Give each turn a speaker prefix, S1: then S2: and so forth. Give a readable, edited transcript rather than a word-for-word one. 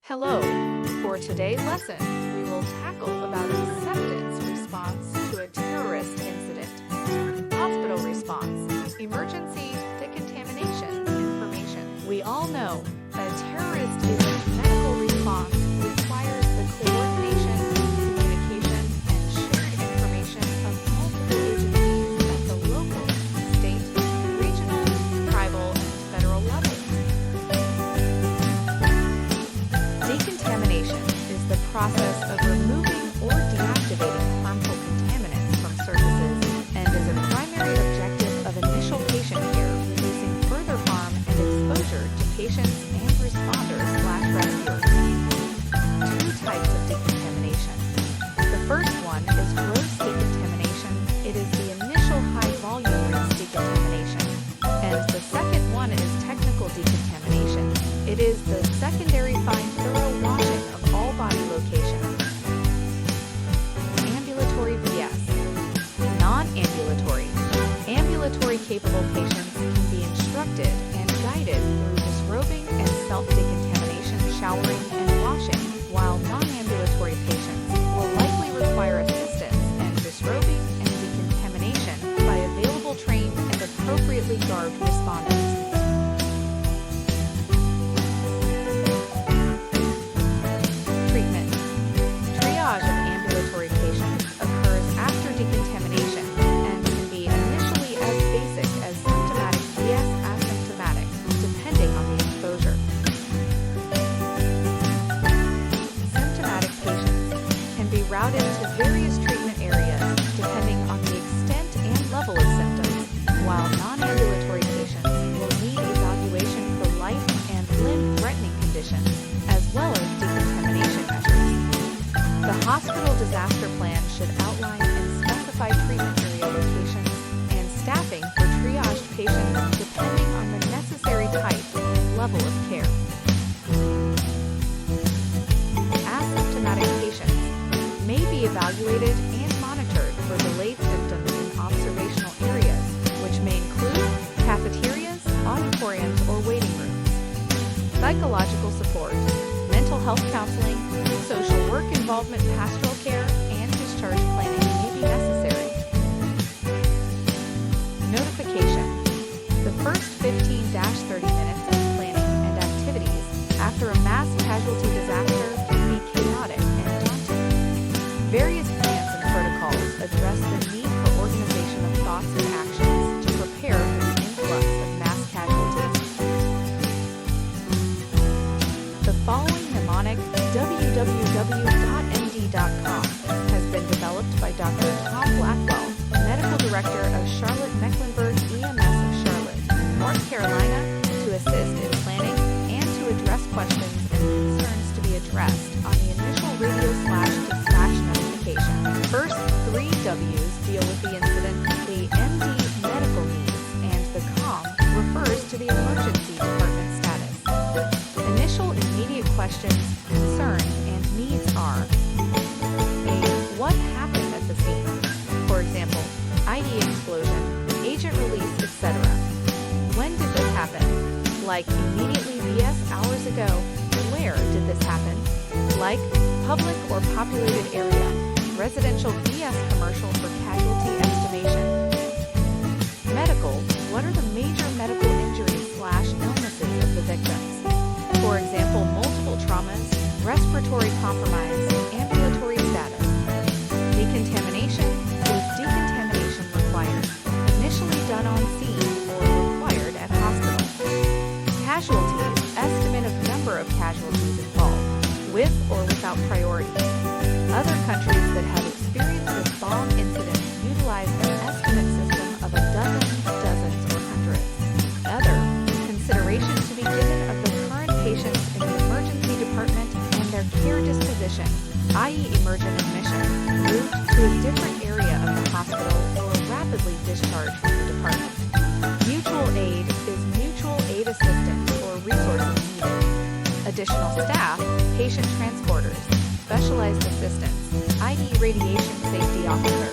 S1: Hello! For today's lesson, we will tackle about acceptance response to a terrorist incident, hospital response, emergency decontamination information. We all know a terrorist medical response requires the coordination, communication, and shared information of multiple agencies at the local, state, regional, tribal, and federal levels. Decontamination is the process of removing or deactivating harmful contaminants from surfaces and is a primary objective of initial patient care, reducing further harm and exposure to patients and responders/rescuers. Two types of decontamination. The first one is gross decontamination. It is the initial high-volume risk decontamination. And the second one is technical decontamination. It is the secondary fine thorough washing of all body locations. Ambulatory VS. Non-ambulatory. Ambulatory capable patients can be instructed and guided through disrobing and self-decontamination, showering, and washing, while non-ambulatory patients will likely require assistance and disrobing and decontamination by available trained and appropriately garbed responders. Treatment. Triage of ambulatory patients occurs after decontamination and can be initially as basic as symptomatic vs asymptomatic, depending on the exposure. Symptomatic patients can be routed to various treatment areas depending on the extent and level of symptoms, while non-ambulatory patients will need evaluation for life and limb-threatening conditions, as well as decontamination measures. The hospital disaster plan should outline and specify treatment area locations and staffing for triaged patients depending on the necessary type and level of care. Asymptomatic patients may be evaluated and monitored for delayed symptoms in observational areas, which may include cafeterias, auditoriums, or waiting rooms. Psychological support, mental health counseling, social work involvement, pastoral care, and discharge planning may be necessary. Notification. The first 15-30 minutes of planning and activities after a mass casualty disaster can be chaotic and daunting. Various plans and protocols address the need for organization of thoughts and actions to prepare for the influx of mass casualties. The following mnemonic, www.md.com, has been developed by Dr. Tom Blackwell, Medical Director of Charlotte-Mecklenburg EMS of Charlotte, North Carolina, to assist in planning and to address questions and concerns to be addressed on the initial radio/dispatch notification. First three W's deal with the incident, the MD medical needs, and the COM refers to the emergency department status. Initial immediate questions, concerns, and needs are: A. What happened at the scene? For example, ID explosion, agent release, etc. When did this happen? Like immediately vs hours ago. Where did this happen? Like public or populated area, residential vs commercial for casualty estimation. Medical, what are the major medical injuries/illnesses of the victims? For example, multiple traumas, respiratory compromise, ambulatory status. Decontamination, was decontamination required, initially done on scene or required at hospital. Casualties, estimate of number of casualties involved, with or without priority. Other countries that have experienced this bomb incident utilize an estimate system of a dozen, dozens, or hundreds. Other, consideration to be given of the current patients in the emergency department and their care disposition, i.e. emergent admission, moved to a different area of the hospital or rapidly discharged from the department. Mutual aid is mutual aid assistance or resources needed. Additional staff, patient transporters, specialized assistants, i.e. radiation safety officer.